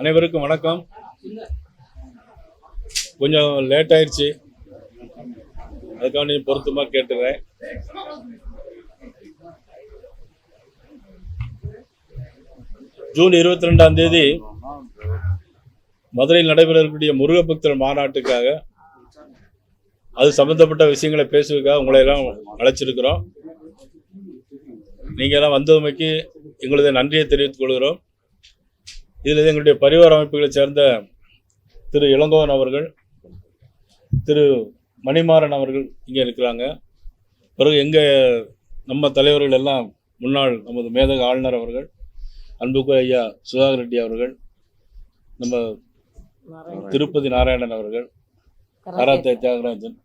அனைவருக்கும் வணக்கம். கொஞ்சம் லேட் ஆயிடுச்சு, அதுக்காக நீ பொருத்தமா கேட்டுக்கிறேன். ஜூன் 22ஆம் தேதி மதுரையில் நடைபெற இருக்கக்கூடிய முருக பக்தர் மாநாட்டுக்காக அது சம்பந்தப்பட்ட விஷயங்களை பேசுவதற்காக உங்களை எல்லாம் அழைச்சிருக்கிறோம். நீங்கள் எல்லாம் வந்தமைக்கு எங்களுடைய நன்றியை தெரிவித்துக் கொள்கிறோம். இதில் எங்களுடைய பரிவார அமைப்புகளை சேர்ந்த திரு இளங்கோவன் அவர்கள், திரு மணிமாறன் அவர்கள் இங்கே இருக்கிறாங்க. பிறகு நம்ம தலைவர்கள் எல்லாம் முன்னாள் நமது மேதக ஆளுநர் அவர்கள், அன்புக்கு ஐயா சுதாகர் ரெட்டி அவர்கள், நம்ம திருப்பதி நாராயணன் அவர்கள், கராத்தே தியாகராஜன்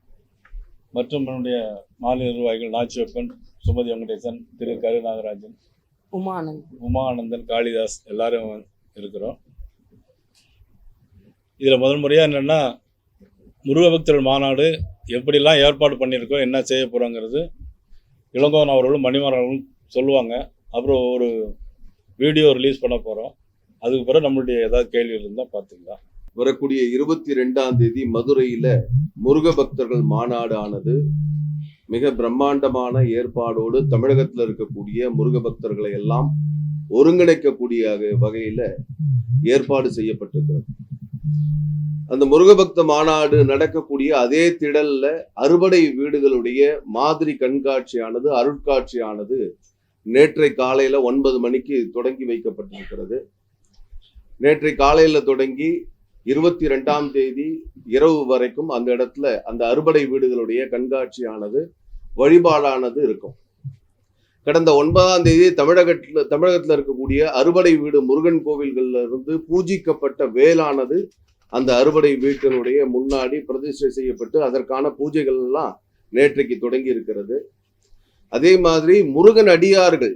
மற்றும் நம்முடைய மாநில நிர்வாகிகள் நாச்சியப்பன், சுமதி வெங்கடேசன், திரு கரு நாகராஜன், உமானந்தன், காளிதாஸ் எல்லாரும் இருக்கிறோம். இதில் முதல் முறையாக என்னென்னா, முருக பக்தர்கள் மாநாடு எப்படிலாம் ஏற்பாடு பண்ணியிருக்கோம், என்ன செய்ய போகிறோங்கிறது இளங்கோவன் அவர்களும் மணிமாறர்களும் சொல்லுவாங்க. அப்புறம் ஒரு வீடியோ ரிலீஸ் பண்ண போகிறோம். அதுக்கு பிறகு நம்மளுடைய ஏதாவது கேள்வி இருந்தால் பார்த்துக்கலாம். வரக்கூடிய 22ஆம் தேதி மதுரையில முருக பக்தர்கள் மாநாடு ஆனது மிக பிரம்மாண்டமான ஏற்பாடோடு தமிழகத்தில் இருக்கக்கூடிய முருக பக்தர்களை எல்லாம் ஒருங்கிணைக்கக்கூடிய வகையில ஏற்பாடு செய்யப்பட்டிருக்கிறது. அந்த முருக பக்த மாநாடு நடக்கக்கூடிய அதே திடல்ல அறுபடை வீடுகளுடைய மாதிரி கண்காட்சியானது, அருட்காட்சியானது நேற்றை காலையில 9 மணிக்கு தொடங்கி வைக்கப்பட்டிருக்கிறது. நேற்றை காலையில தொடங்கி 22ஆம் தேதி இரவு வரைக்கும் அந்த இடத்துல அந்த அறுபடை வீடுகளுடைய கண்காட்சியானது, வழிபாடானது இருக்கும். கடந்த 9ஆம் தேதி தமிழகத்துல இருக்கக்கூடிய அறுபடை வீடு முருகன் கோவில்கள்ல இருந்து பூஜிக்கப்பட்ட வேலானது அந்த அறுபடை வீட்டினுடைய முன்னாடி பிரதிஷ்டை செய்யப்பட்டு அதற்கான பூஜைகள் எல்லாம் நேற்றைக்கு தொடங்கி இருக்கிறது. அதே மாதிரி முருகன் அடியார்கள்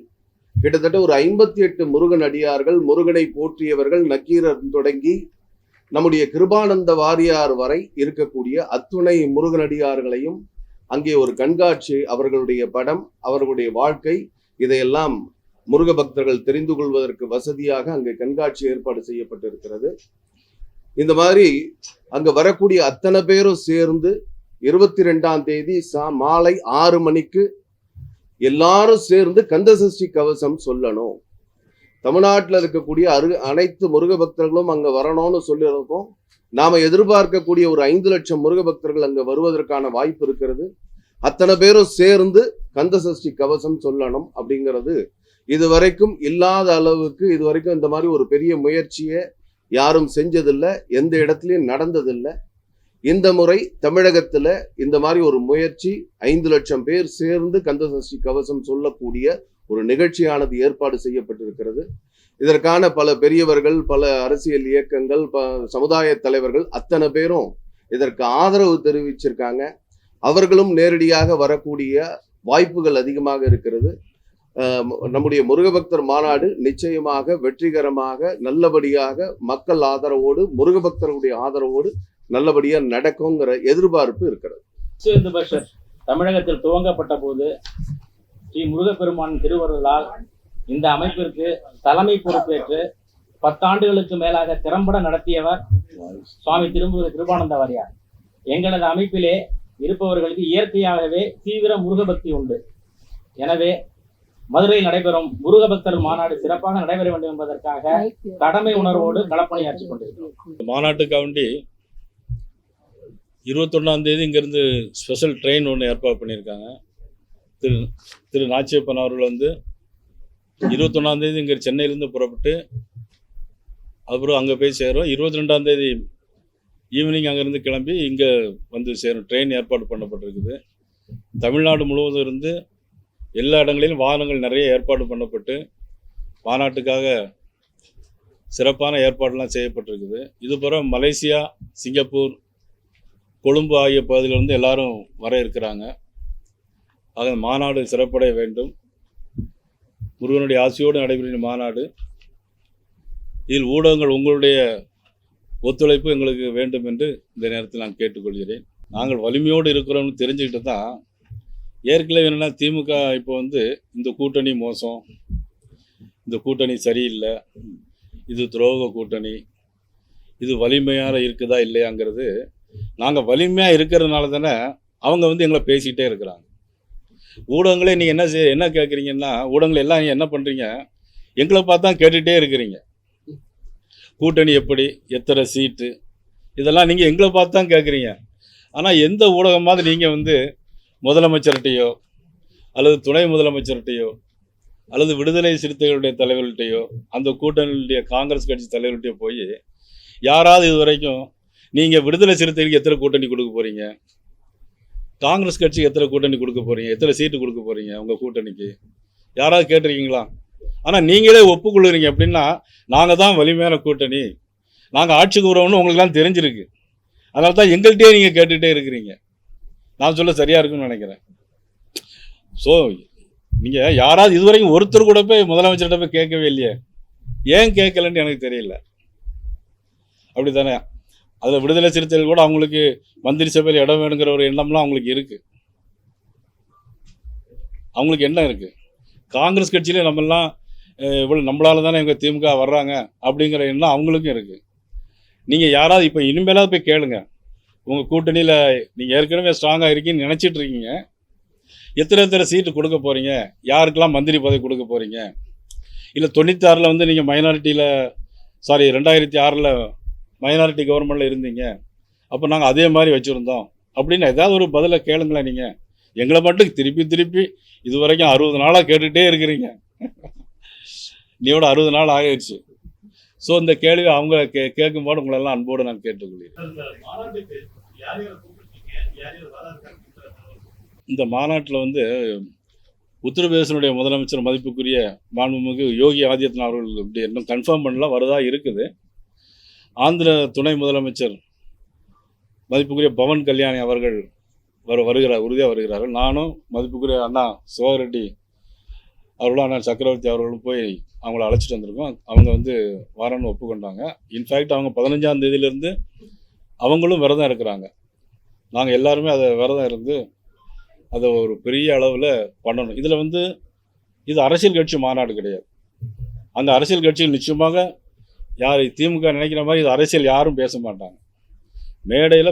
கிட்டத்தட்ட ஒரு 58 முருகன் அடியார்கள், முருகனை போற்றியவர்கள், நக்கீரர் தொடங்கி நம்முடைய கிருபானந்த வாரியார் வரை இருக்கக்கூடிய அத்துணை முருகனடியார்களையும் அங்கே ஒரு கண்காட்சி, அவர்களுடைய படம், அவர்களுடைய வாழ்க்கை, இதையெல்லாம் முருக பக்தர்கள் தெரிந்து கொள்வதற்கு வசதியாக அங்கே கண்காட்சி ஏற்பாடு செய்யப்பட்டிருக்கிறது. இந்த மாதிரி அங்க வரக்கூடிய அத்தனை பேரும் சேர்ந்து 22ஆம் தேதி மாலை 6 மணிக்கு எல்லாரும் சேர்ந்து கந்தசஷ்டி கவசம் சொல்லணும். தமிழ்நாட்டில் இருக்கக்கூடிய அனைத்து முருக பக்தர்களும் அங்க வரணும்னு சொல்லியிருக்கோம். நாம எதிர்பார்க்கக்கூடிய ஒரு 5 லட்சம் முருக பக்தர்கள் அங்க வருவதற்கான வாய்ப்பு இருக்கிறது. அத்தனை பேரும் சேர்ந்து கந்தசஷ்டி கவசம் சொல்லணும் அப்படிங்கிறது இதுவரைக்கும் இல்லாத அளவுக்கு, இதுவரைக்கும் இந்த மாதிரி ஒரு பெரிய முயற்சியை யாரும் செஞ்சதில்லை, எந்த இடத்துலையும் நடந்ததில்லை. இந்த முறை தமிழகத்துல இந்த மாதிரி ஒரு முயற்சி, 5 லட்சம் பேர் சேர்ந்து கந்தசஷ்டி கவசம் சொல்லக்கூடிய ஒரு நிகழ்ச்சியானது ஏற்பாடு செய்யப்பட்டிருக்கிறது. இதற்கான பல பெரியவர்கள், பல அரசியல் இயக்கங்கள், சமுதாய தலைவர்கள் அத்தனை பேரும் இதற்கு ஆதரவு தெரிவிச்சிருக்காங்க. அவர்களும் நேரடியாக வரக்கூடிய வாய்ப்புகள் அதிகமாக இருக்கிறது. நம்முடைய முருகபக்தர் மாநாடு நிச்சயமாக வெற்றிகரமாக, நல்லபடியாக மக்கள் ஆதரவோடு, முருகபக்தர்களுடைய ஆதரவோடு நல்லபடியா நடக்குங்கிற எதிர்பார்ப்பு இருக்கிறது. தமிழகத்தில் துவங்கப்பட்ட போது ஸ்ரீ முருகப்பெருமான் திருவருளால் இந்த அமைப்பிற்கு தலைமை பொறுப்பேற்று 10 ஆண்டுகளுக்கு மேலாக திறம்பட நடத்தியவர் சுவாமி கிருபானந்த வாரியார். எங்களது அமைப்பிலே இருப்பவர்களுக்கு இயற்கையாகவே தீவிர முருகபக்தி உண்டு. எனவே மதுரையில் நடைபெறும் முருகபக்தர் மாநாடு சிறப்பாக நடைபெற வேண்டும் என்பதற்காக கடமை உணர்வோடு களப்பணியாற்றிக் கொண்டிருக்கிறோம். மாநாட்டுக்காண்டி 21ஆம் தேதி இங்கிருந்து ஸ்பெஷல் ட்ரெயின் ஒன்று ஏற்பாடு பண்ணியிருக்காங்க. திரு நாச்சியப்பன் அவர்கள் 21ஆம் தேதி இங்கே சென்னையிலேருந்து புறப்பட்டு அப்புறம் அங்கே போய் சேரும். 22ஆம் தேதி ஈவினிங் அங்கேருந்து கிளம்பி இங்கே சேரும். ட்ரெயின் ஏற்பாடு பண்ணப்பட்டிருக்குது. தமிழ்நாடு முழுவதும் இருந்து எல்லா இடங்களிலும் வாகனங்கள் நிறைய ஏற்பாடு பண்ணப்பட்டு மாநாட்டுக்காக சிறப்பான ஏற்பாடுலாம் செய்யப்பட்டிருக்குது. இது போல மலேசியா, சிங்கப்பூர், கொழும்பு ஆகிய பகுதியிலிருந்து எல்லாரும் வர இருக்கிறாங்க. ஆக மாநாடு சிறப்படைய வேண்டும். முருகனுடைய ஆசையோடு நடைபெறும் மாநாடு. இதில் ஊடகங்கள் உங்களுடைய ஒத்துழைப்பு எங்களுக்கு வேண்டும் என்று இந்த நேரத்தில் நான் கேட்டுக்கொள்கிறேன். நாங்கள் வலிமையோடு இருக்கிறோம்னு தெரிஞ்சுக்கிட்டு தான் ஏற்கனவே என்னென்னா திமுக இப்போ இந்த கூட்டணி மோசம், இந்த கூட்டணி சரியில்லை, இது துரோக கூட்டணி, இது வலிமையாக இருக்குதா இல்லையாங்கிறது நாங்கள் வலிமையாக இருக்கிறதுனால தானே அவங்க வந்து எங்களை பேசிக்கிட்டே இருக்கிறாங்க. ஊடகங்களே நீங்கள் என்ன கேட்குறீங்கன்னா, ஊடகங்கள் எல்லாம் நீங்கள் என்ன பண்ணுறீங்க, எங்களை பார்த்தா கேட்டுகிட்டே இருக்கிறீங்க. கூட்டணி எப்படி, எத்தனை சீட்டு, இதெல்லாம் நீங்கள் எங்களை பார்த்து தான் கேட்குறீங்க. ஆனால் எந்த ஊடகமாவது நீங்கள் வந்து முதலமைச்சர்கிட்டையோ அல்லது துணை முதலமைச்சர்கிட்டையோ அல்லது விடுதலை சிறுத்தைகளுடைய தலைவர்கள்ட்டையோ அந்த கூட்டணியுடைய காங்கிரஸ் கட்சி தலைவர்கள்ட்டையோ போய் யாராவது இது வரைக்கும் நீங்கள் விடுதலை சிறுத்தைகளுக்கு எத்தனை கூட்டணி கொடுக்க போகிறீங்க, காங்கிரஸ் கட்சிக்கு எத்தனை கூட்டணி கொடுக்க போகிறீங்க, எத்தனை சீட்டு கொடுக்க போகிறீங்க உங்கள் கூட்டணிக்கு, யாராவது கேட்டிருக்கீங்களா? ஆனால் நீங்களே ஒப்புக்கொள்ளுறீங்க அப்படின்னா நாங்கள் தான் வலிமையான கூட்டணி, நாங்கள் ஆட்சிக்கு வருவோம்னு உங்களுக்குலாம் தெரிஞ்சிருக்கு. அதனால தான் எங்கள்கிட்டயே நீங்கள் கேட்டுகிட்டே இருக்கிறீங்க. நான் சொல்ல சரியாக இருக்குன்னு நினைக்கிறேன். ஸோ நீங்கள் யாராவது இதுவரைக்கும் ஒருத்தர் கூட போய் முதலமைச்சர்கிட்ட போய் கேட்கவே இல்லையே. ஏன் கேட்கலன்னு எனக்கு தெரியல. அப்படி தானே? அதில் விடுதலை சிறுத்தைகள் கூட அவங்களுக்கு மந்திரி சபையில் இடம் வேணுங்கிற ஒரு எண்ணம்லாம் அவங்களுக்கு இருக்குது. அவங்களுக்கு என்ன இருக்குது? காங்கிரஸ் கட்சியிலே நம்மெல்லாம் இவ்வளோ நம்மளால தானே இவங்க திமுக வர்றாங்க அப்படிங்கிற எண்ணம் அவங்களுக்கும் இருக்குது. நீங்கள் யாராவது இப்போ இனிமேலாவது போய் கேளுங்க. உங்கள் கூட்டணியில் நீங்கள் ஏற்கனவே ஸ்ட்ராங்காக இருக்கீங்கன்னு நினச்சிட்டு இருக்கீங்க. எத்தனை சீட்டு கொடுக்க போகிறீங்க, யாருக்கெல்லாம் மந்திரி பதவி கொடுக்க போகிறீங்க, இல்லை 96 வந்து நீங்கள் மைனாரிட்டியில் 2006 மைனாரிட்டி கவர்மெண்ட்டில் இருந்தீங்க, அப்போ நாங்கள் அதே மாதிரி வச்சுருந்தோம் அப்படின்னு ஏதாவது ஒரு பதிலை கேளுங்களேன். நீங்கள் எங்களை மட்டும் திருப்பி இது வரைக்கும் 60 நாளாக கேட்டுகிட்டே இருக்கிறீங்க. நீயோட 60 நாள் ஆகிடுச்சு. ஸோ இந்த கேள்வி அவங்க கேட்கும்போது உங்களெல்லாம் அன்போடு நான் கேட்டுக்கொள்கிறேன். இந்த மாநாட்டில் வந்து உத்தரப்பிரதேசனுடைய முதலமைச்சர் மதிப்புக்குரிய மாண்புமிகு யோகி ஆதித்யநாத் அவர்கள் இப்படி இன்னும் கன்ஃபார்ம் பண்ணலாம் வரதா இருக்குது. ஆந்திர துணை முதலமைச்சர் மதிப்புக்குரிய பவன் கல்யாணி அவர்கள் உறுதியாக வருகிறார்கள். நானும் மதிப்புக்குரிய அண்ணா சோகரெட்டி அவர்களும் அண்ணா சக்கரவர்த்தி அவர்களும் போய் அவங்கள அழைச்சிட்டு வந்திருக்கோம். அவங்க வந்து வரணும்னு ஒப்புக்கொண்டாங்க. இன்ஃபேக்ட் அவங்க 15ஆம் தேதியிலேருந்து அவங்களும் விரதம் இருக்கிறாங்க. நாங்கள் எல்லாருமே அதை விரதம் இருந்து அதை ஒரு பெரிய அளவில் பண்ணணும். இதில் வந்து இது அரசியல் கட்சி மாநாடு கிடையாது. அந்த அரசியல் கட்சிகள் நிச்சயமாக யார் திமுக நினைக்கிற மாதிரி இது அரசியல் யாரும் பேச மாட்டாங்க. மேடையில்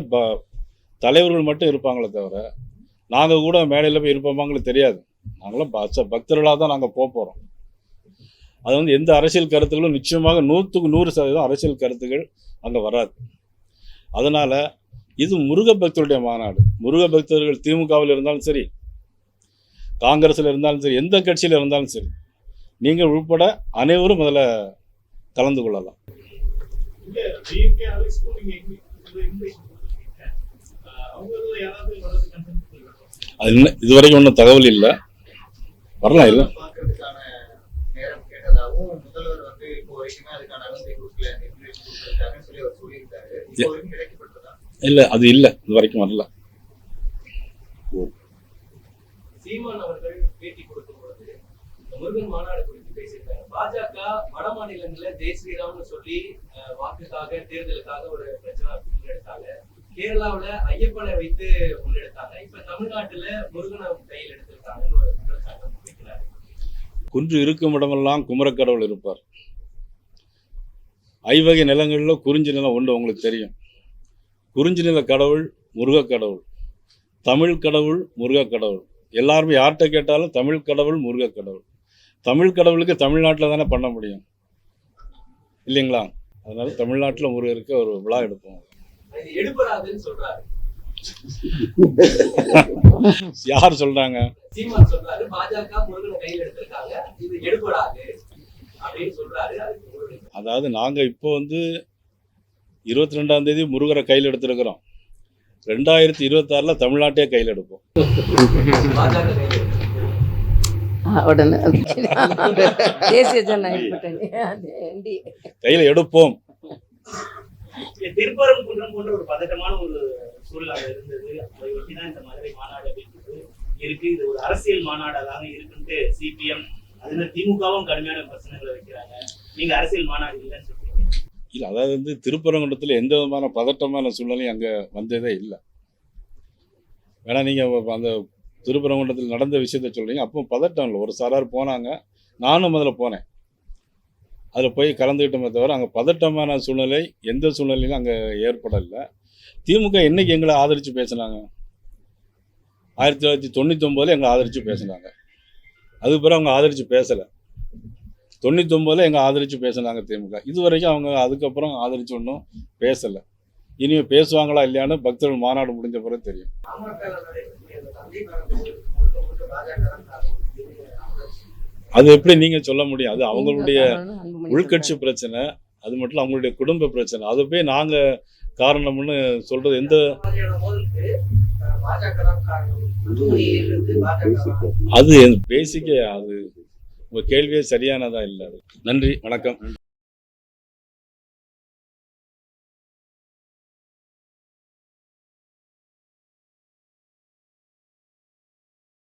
தலைவர்கள் மட்டும் இருப்பாங்களே தவிர நாங்கள் கூட மேடையில் போய் இருப்போமாங்களுக்கு தெரியாது. நாங்களாம் பக்தர்களாக தான் நாங்கள் போகிறோம். அது வந்து எந்த அரசியல் கருத்துக்களும் நிச்சயமாக 100% அரசியல் கருத்துக்கள் அங்கே வராது. அதனால் இது முருக பக்தருடைய மாநாடு. முருக பக்தர்கள் திமுகவில் இருந்தாலும் சரி, காங்கிரஸில் இருந்தாலும் சரி, எந்த கட்சியில் இருந்தாலும் சரி, நீங்கள் உட்பட அனைவரும் முதல்ல கலந்து கொள்ளலாம். அது இதுவரைக்கும் ஒன்றும் தகவல் இல்லை, வரலாம் இல்லை. இல்லை அது இல்லை, இது வரைக்கும் வரல. சீமான் அவர்கள் பேட்டி கொடுக்கும் பொழுது முருகன் மாநாடு குறித்து பேசியிருக்காங்க. பாஜக வட மாநிலங்களில் ஜெய் ஸ்ரீராம்னு சொல்லி வாக்குக்காக தேர்தலுக்காக ஒரு பிரச்சனை முன்னெடுத்தாங்க. கேரளாவில் ஐயப்பனை வைத்து முன்னெடுத்தாங்க. இப்ப தமிழ்நாட்டுல முருகனை கையில் எடுத்திருக்காங்கன்னு ஒரு குற்றச்சாட்டு வைக்கிறாரு. குன்று இருக்கும் இடமெல்லாம் குமரக்கடவுள் இருப்பார். ஐவகை நிலங்களில் குறிஞ்சி நிலம் ஒன்று உங்களுக்கு தெரியும். குறிஞ்சி நில கடவுள் முருகக் கடவுள், தமிழ் கடவுள் முருகக் கடவுள். எல்லாருமே யார்கிட்ட கேட்டாலும் தமிழ் கடவுள் முருகக் கடவுள். தமிழ் கடவுளுக்கு தமிழ்நாட்டில் தானே பண்ண முடியும் இல்லைங்களா? அதனால தமிழ்நாட்டில் முருகருக்கு ஒரு விழா எடுப்போம். யார் சொல்றாங்க? சீமான் சொல்றாரு பாஜக முருகனை கையில் எடுத்திருக்காங்க, இது எடுபடாது அப்படின்னு சொல்றாரு. அதாவது நாங்கள் இப்போ வந்து 22ஆம் தேதி முருகரை கையில் எடுத்திருக்கிறோம். 2026 தமிழ்நாட்டையே கையில் எடுப்போம். தேசிய ஜனநாயக கூட்டணி கையில் எடுப்போம். திருப்பரங்குன்றம் போன்ற ஒரு பதட்டமான ஒரு சூழலாக இருந்தது. அதை ஒட்டிதான் இந்த மதுரை மாநாடு அப்படின்றது இருக்கு. இது ஒரு அரசியல் மாநாடாக இருக்குன்ட்டு சிபிஎம் அதுல திமுகவும் கடுமையான பிரச்சனைகளை வைக்கிறாங்க. நீங்க அரசியல் மாநாடு இல்லைன்னு சொல்றீங்க. இல்லை, அதாவது வந்து திருப்பரங்குன்றத்தில் எந்த விதமான பதட்டமான சூழ்நிலையும் அங்கே வந்ததே இல்லை. வேணா நீங்கள் அந்த திருப்பரங்குன்றத்தில் நடந்த விஷயத்த சொல்கிறீங்க. அப்போ பதட்டம் இல்லை. ஒரு சாரார் போனாங்க, நானும் முதல்ல போனேன். அதில் போய் கலந்துக்கிட்டோமே தவிர அங்கே பதட்டமான சூழ்நிலை எந்த சூழ்நிலையிலும் அங்கே ஏற்படலை. திமுக என்னைக்கு எங்களை ஆதரித்து பேசினாங்க? 1999 எங்களை ஆதரித்து பேசினாங்க. அதுக்கு பிறகு அவங்க ஆதரித்து பேசலை. 99 எங்களை ஆதரித்து பேசினாங்க திமுக. இது வரைக்கும் அவங்க அதுக்கப்புறம் ஆதரித்து ஒன்றும் பேசலை. இனிமேல் பேசுவாங்களா இல்லையான்னு பக்தர்கள் மாநாடு முடிஞ்ச பிறகு தெரியும். அது எப்படி நீங்கள் சொல்ல முடியும்? அது அவங்களுடைய உள்கட்சி பிரச்சனை, அது மட்டும் இல்லை அவங்களுடைய குடும்ப பிரச்சனை. அதை போய் நாங்கள் காரணம்னு சொல்கிறது எந்த அது பேசிக்கே அது உங்கள் கேள்வியே சரியானதா இல்லை. நன்றி, வணக்கம்.